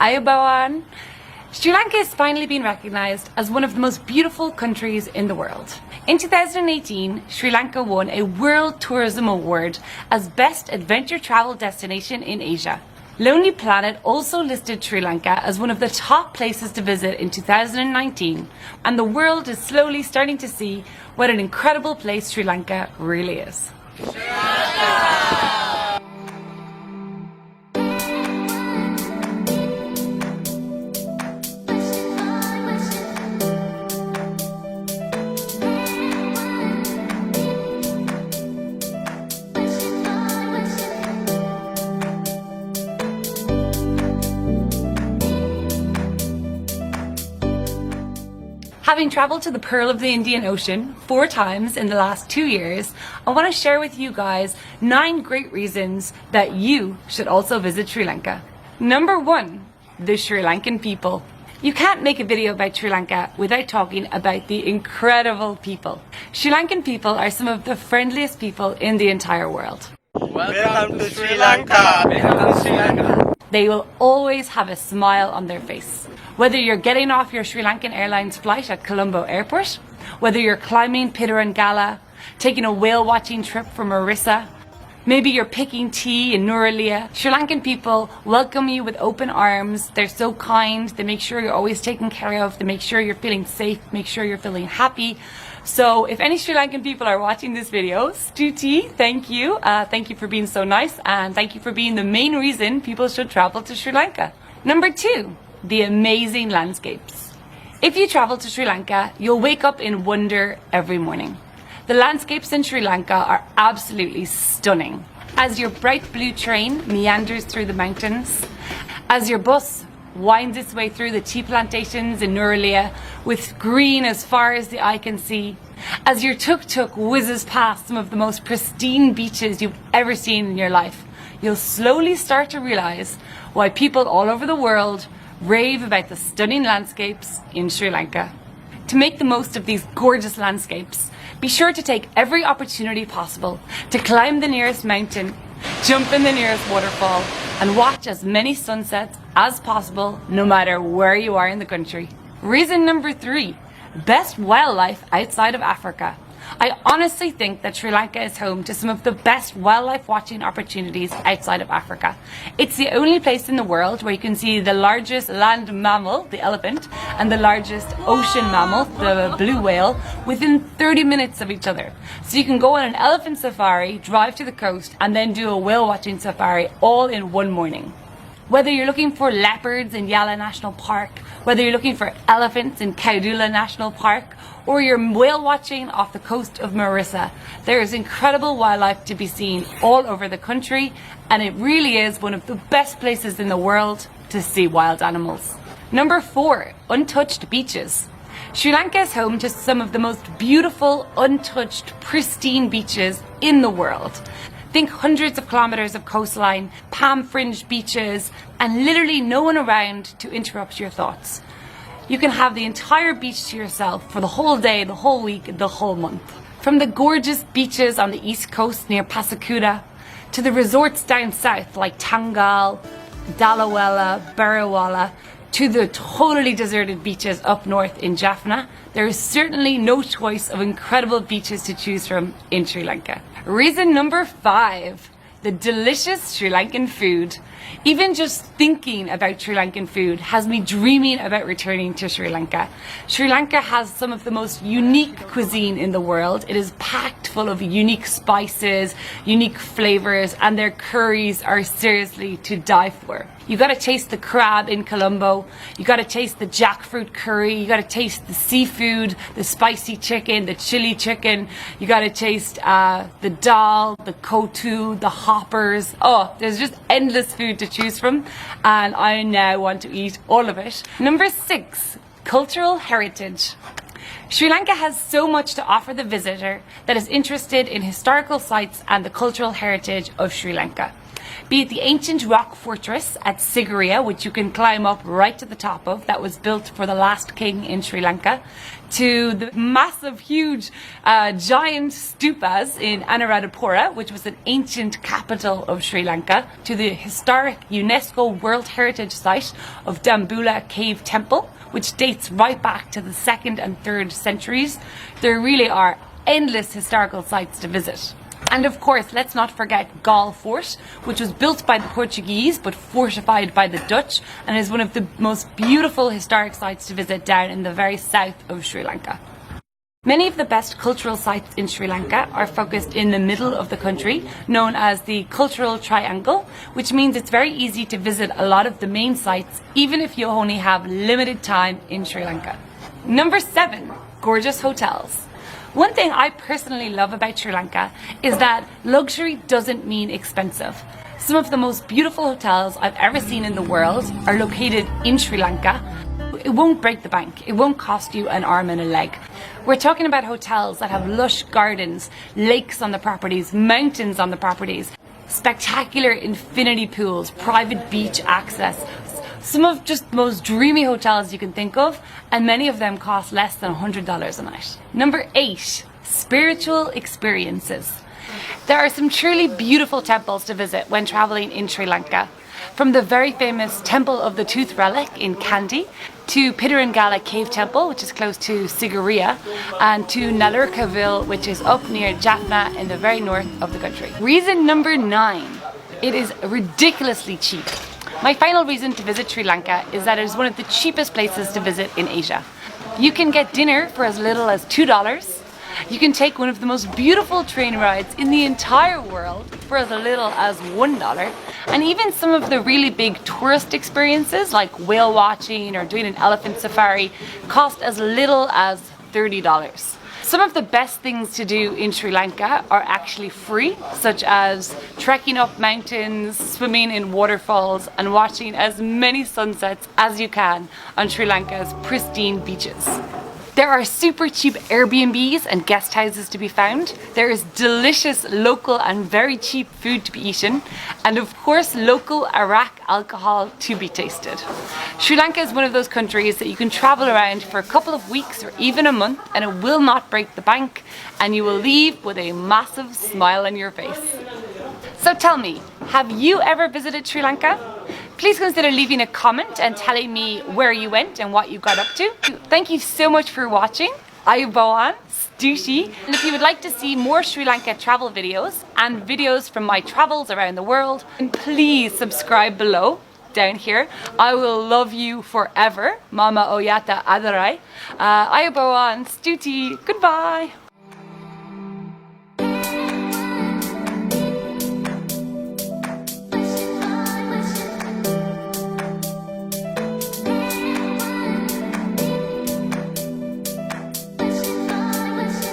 Ayubawan. Sri Lanka is finally being recognised as one of the most beautiful countries in the world. In 2018, Sri Lanka won a World Tourism Award as Best Adventure Travel Destination in Asia. Lonely Planet also listed Sri Lanka as one of the top places to visit in 2019, and the world is slowly starting to see what an incredible place Sri Lanka really is. Having travelled to the Pearl of the Indian Ocean 4 times in the last 2 years, I want to share with you guys 9 great reasons that you should also visit Sri Lanka. Number 1, the Sri Lankan people. You can't make a video about Sri Lanka without talking about the incredible people. Sri Lankan people are some of the friendliest people in the entire world. Welcome to Sri Lanka. Welcome to Sri Lanka. They will always have a smile on their face. Whether you're getting off your Sri Lankan Airlines flight at Colombo Airport, whether you're climbing Pitarangala, taking a whale watching trip from Orissa, maybe you're picking tea in Nurulia, Sri Lankan people welcome you with open arms. They're so kind. They make sure you're always taken care of. They make sure you're feeling safe, make sure you're feeling happy. So if any Sri Lankan people are watching this video, Stuti, thank you. Thank you for being so nice, and thank you for being the main reason people should travel to Sri Lanka. Number 2, the amazing landscapes. If you travel to Sri Lanka, you'll wake up in wonder every morning. The landscapes in Sri Lanka are absolutely stunning. As your bright blue train meanders through the mountains, as your bus winds its way through the tea plantations in Nurulia with green as far as the eye can see, as your tuk-tuk whizzes past some of the most pristine beaches you've ever seen in your life, you'll slowly start to realise why people all over the world rave about the stunning landscapes in Sri Lanka. To make the most of these gorgeous landscapes, be sure to take every opportunity possible to climb the nearest mountain, jump in the nearest waterfall, and watch as many sunsets as possible no matter where you are in the country. Reason number 3, best wildlife outside of Africa. I honestly think that Sri Lanka is home to some of the best wildlife watching opportunities outside of Africa. It's the only place in the world where you can see the largest land mammal, the elephant, and the largest ocean mammal, the blue whale, within 30 minutes of each other. So you can go on an elephant safari, drive to the coast, and then do a whale watching safari all in one morning. Whether you're looking for leopards in Yala National Park, whether you're looking for elephants in Kaudula National Park, or you're whale watching off the coast of Orissa, there is incredible wildlife to be seen all over the country, and it really is one of the best places in the world to see wild animals. Number 4, untouched beaches. Sri Lanka is home to some of the most beautiful, untouched, pristine beaches in the world. Think hundreds of kilometers of coastline, palm-fringed beaches, and literally no one around to interrupt your thoughts. You can have the entire beach to yourself for the whole day, the whole week, the whole month. From the gorgeous beaches on the east coast near Passakuta, to the resorts down south like Tangal, Dalawala, Barawala, to the totally deserted beaches up north in Jaffna, there is certainly no choice of incredible beaches to choose from in Sri Lanka. Reason number 5, the delicious Sri Lankan food. Even just thinking about Sri Lankan food has me dreaming about returning to Sri Lanka. Sri Lanka has some of the most unique cuisine in the world. It is packed full of unique spices, unique flavors, and their curries are seriously to die for. You gotta taste the crab in Colombo, you gotta taste the jackfruit curry, you gotta taste the seafood, the spicy chicken, the chili chicken, you gotta taste the dal, the kotu, the hoppers. Oh, there's just endless food to choose from, and I now want to eat all of it. Number 6, cultural heritage. Sri Lanka has so much to offer the visitor that is interested in historical sites and the cultural heritage of Sri Lanka. Be it the ancient rock fortress at Sigiriya, which you can climb up right to the top of, that was built for the last king in Sri Lanka, to the massive, huge, giant stupas in Anuradhapura, which was an ancient capital of Sri Lanka, to the historic UNESCO World Heritage Site of Dambulla Cave Temple, which dates right back to the 2nd and 3rd centuries. There really are endless historical sites to visit. And of course, let's not forget Galle Fort, which was built by the Portuguese but fortified by the Dutch, and is one of the most beautiful historic sites to visit down in the very south of Sri Lanka. Many of the best cultural sites in Sri Lanka are focused in the middle of the country, known as the Cultural Triangle, which means it's very easy to visit a lot of the main sites, even if you only have limited time in Sri Lanka. Number 7, gorgeous hotels. One thing I personally love about Sri Lanka is that luxury doesn't mean expensive. Some of the most beautiful hotels I've ever seen in the world are located in Sri Lanka. It won't break the bank. It won't cost you an arm and a leg. We're talking about hotels that have lush gardens, lakes on the properties, mountains on the properties, spectacular infinity pools, private beach access, some of just the most dreamy hotels you can think of, and many of them cost less than $100 a night. Number 8, spiritual experiences. There are some truly beautiful temples to visit when traveling in Sri Lanka. From the very famous Temple of the Tooth Relic in Kandy, to Pidirangala Cave Temple, which is close to Sigiriya, and to Nalurkaville, which is up near Jaffna in the very north of the country. Reason number 9, it is ridiculously cheap. My final reason to visit Sri Lanka is that it is one of the cheapest places to visit in Asia. You can get dinner for as little as $2. You can take one of the most beautiful train rides in the entire world for as little as $1. And even some of the really big tourist experiences like whale watching or doing an elephant safari cost as little as $30. Some of the best things to do in Sri Lanka are actually free, such as trekking up mountains, swimming in waterfalls, and watching as many sunsets as you can on Sri Lanka's pristine beaches. There are super cheap Airbnbs and guest houses to be found. There is delicious local and very cheap food to be eaten. And of course, local Arak alcohol to be tasted. Sri Lanka is one of those countries that you can travel around for a couple of weeks or even a month and it will not break the bank and you will leave with a massive smile on your face. So tell me, have you ever visited Sri Lanka? Please consider leaving a comment and telling me where you went and what you got up to. Thank you so much for watching. Ayubowan, Stuti. And if you would like to see more Sri Lanka travel videos and videos from my travels around the world, please subscribe below, down here. I will love you forever. Mama Oyata Adarai. Ayubowan, Stuti. Goodbye.